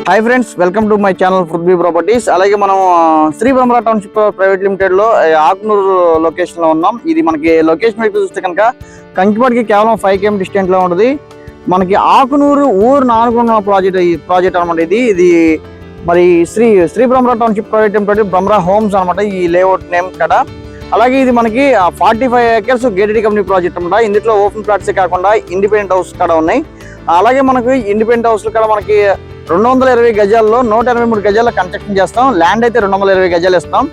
High friends welcome to my channel Prithvi properties अलागे మనం Shri Brahmara township private limited లో Akunuru location లో ఉన్నాం। ఇది మనకి లొకేషన్ వైపు చూస్తే కనుక కంకిపాడికి కేవలం 5 km డిస్టెన్స్ లో ఉంటుంది। మనకి ఆకునూరు ఊరు నానుకున్న ప్రాజెక్ట్ అన్నమాట। ఇది మరి Shri Brahmara township private limited Brahmara homes అన్నమాట ఈ లేఅవుట్ నేమ్ కదా। అలాగే ఇది మనకి 45 acres గేటెడ్ కమ్యూనిటీ ప్రాజెక్ట్ అన్నమాట। ఇందులో ఓపెన్ ప్లాట్స్ కాకుండా ఇండిపెండెంట్ హౌస్ కూడా ఉన్నాయి। అలాగే మనకి ఇండిపెండెంట్ హౌస్ కూడా మనకి 220 గజాల్లో 183 గజాల కన్స్ట్రక్షన్ చేస్తాం। ల్యాండ్ అయితే 220 గజాలు ఇస్తాం।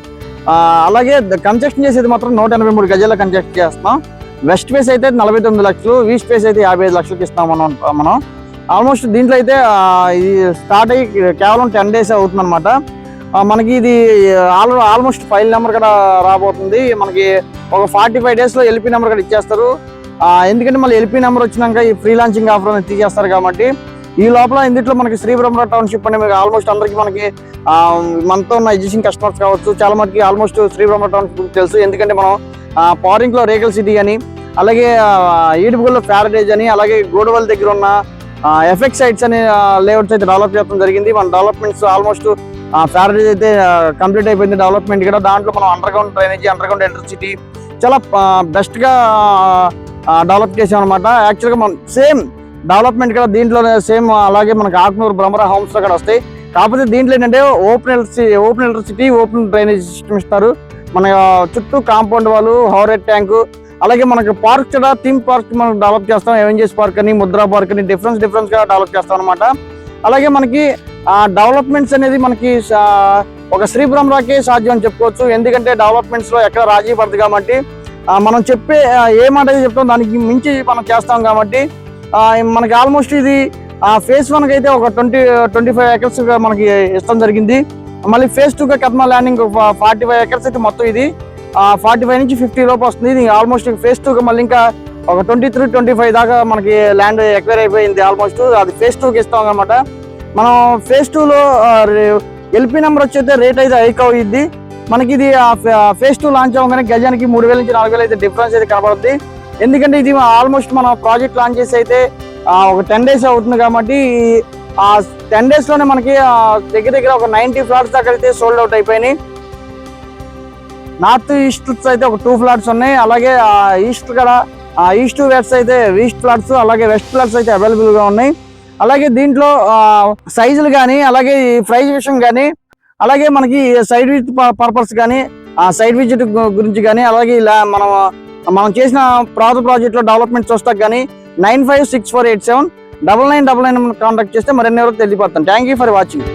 అలాగే కన్స్ట్రక్షన్ చేసేది మాత్రం 183 గజాల కన్స్ట్రక్షన్ చేస్తాం। వెస్ట్ ఫేస్ అయితే 49 లక్షలు, ఈస్ట్ ఫేస్ అయితే 55 లక్షలకి ఇస్తాం మనం ఆల్మోస్ట్ దీంట్లో అయితే ఇది స్టార్ట్ అయ్యి కేవలం 10 days అవుతుంది అనమాట। మనకి ఇది ఆల్మోస్ట్ ఫైల్ నెంబర్ కూడా రాబోతుంది। మనకి ఒక 45 days లో ఎల్పీ నెంబర్ కూడా ఇచ్చేస్తారు। ఎందుకంటే మళ్ళీ ఎల్పీ నెంబర్ వచ్చినాక ఈ ఫ్రీ లాంచింగ్ ఆఫర్ అనేది తీసేస్తారు కాబట్టి ఈ లోపల ఇందులో మనకి శ్రీ బ్రహ్మరా టౌన్షిప్ అనే ఆల్మోస్ట్ అందరికి మనకి మనతో ఉన్న ఎడ్యుకేషన్ కస్టమర్స్ కావచ్చు చాలా మందికి ఆల్మోస్ట్ శ్రీ బ్రహ్మరా టౌన్షిప్ తెలుసు। ఎందుకంటే మనం పవరింగ్ లో రేకల్ సిటీ అని, అలాగే ఈడుపుగల్లో ప్యారడైజ్ అని, అలాగే గోడవల్ దగ్గర ఉన్న ఎఫెక్ట్ సైట్స్ అనే లేఅవుట్స్ అయితే డెవలప్ చేయడం జరిగింది। మన డెవలప్మెంట్స్ ఆల్మోస్ట్ ప్యారడైజ్ అయితే కంప్లీట్ అయిపోయింది డెవలప్మెంట్ కూడా। దాంట్లో మనం under ground drainage, under ground electricity చాలా బెస్ట్ గా డెవలప్ చేసాం అనమాట। యాక్చువల్గా మనం సేమ్ డెవలప్మెంట్ కూడా దీంట్లో సేమ్ అలాగే మనకి ఆకునూరు బ్రహ్మరా హోమ్స్ లో కూడా వస్తాయి। కాకపోతే దీంట్లో ఏంటంటే open electricity, open drainage system ఇస్తారు। మన చుట్టూ కాంపౌండ్ వాళ్ళు, హౌరెడ్ ట్యాంకు, అలాగే మనకి పార్క్ కూడా థీమ్ పార్క్ మనం డెవలప్ చేస్తాం। ఎవెంజర్స్ పార్క్ అని, ముద్రా పార్క్ అని డిఫరెన్స్ గా డెవలప్ చేస్తాం అనమాట। అలాగే మనకి డెవలప్మెంట్స్ అనేది మనకి ఒక శ్రీ బ్రహ్మరాకే సాధ్యం అని చెప్పుకోవచ్చు। ఎందుకంటే డెవలప్మెంట్స్ లో ఎక్కడ రాజీ పడదు కాబట్టి మనం చెప్పే ఏ మాట అయితే చెప్తాం దానికి మించి మనం చేస్తాం కాబట్టి మనకి ఆల్మోస్ట్ ఇది ఫేజ్ 1 అయితే ఒక 25 acres మనకి ఇష్టం జరిగింది। మళ్ళీ ఫేజ్ 2 కర్మ ల్యాండింగ్ 45 acres అయితే మొత్తం ఇది 45 నుంచి 50 లోపు వస్తుంది। ఇది ఆల్మోస్ట్ ఫేజ్ 2 మళ్ళీ ఇంకా ఒక 23-25 దాకా మనకి ల్యాండ్ ఎక్వైర్ అయిపోయింది ఆల్మోస్ట్। అది ఫేజ్ 2కి ఇస్తాం అనమాట। మనం ఫేజ్ 2లో ఎల్పీ నెంబర్ వచ్చేస్తే రేట్ అయితే హైక్ అవుతుంది మనకి। ఇది ఫేజ్ 2 లాంచ్ అవ్వగానే గజానికి 3000 నుంచి 4000 అయితే డిఫరెన్స్ అయితే కనబడుతుంది। ఎందుకంటే ఇది ఆల్మోస్ట్ మనం ప్రాజెక్ట్ లాంచ్ చేసి అయితే ఒక 10 days అవుతుంది కాబట్టి 10 days లోనే మనకి దగ్గర ఒక 90 ఫ్లాట్స్ దాకా అయితే సోల్డ్ అవుట్ అయిపోయినాయి। నార్త్ ఈస్ట్ అయితే ఒక 2 ఫ్లాట్స్ ఉన్నాయి। అలాగే ఈస్ట్ కూడా ఈస్ట్ వెస్ట్ అయితే ఈస్ట్ ఫ్లాట్స్, అలాగే వెస్ట్ ఫ్లాట్స్ అయితే అవైలబుల్ గా ఉన్నాయి। అలాగే దీంట్లో సైజులు కానీ, అలాగే ప్రైస్ విషయం కానీ, అలాగే మనకి సైడ్ విజిట్ పర్పస్ కానీ, సైడ్ విజిట్ గురించి కానీ, అలాగే ఇలా మనం చేసిన ప్రాజెక్ట్ లో డెవలప్మెంట్ చూస్తాం కానీ 9564879999 కాంటాక్ట్ చేస్తే మరిన్ని ఎవరో తెలియపడతాను। Thank you for watching.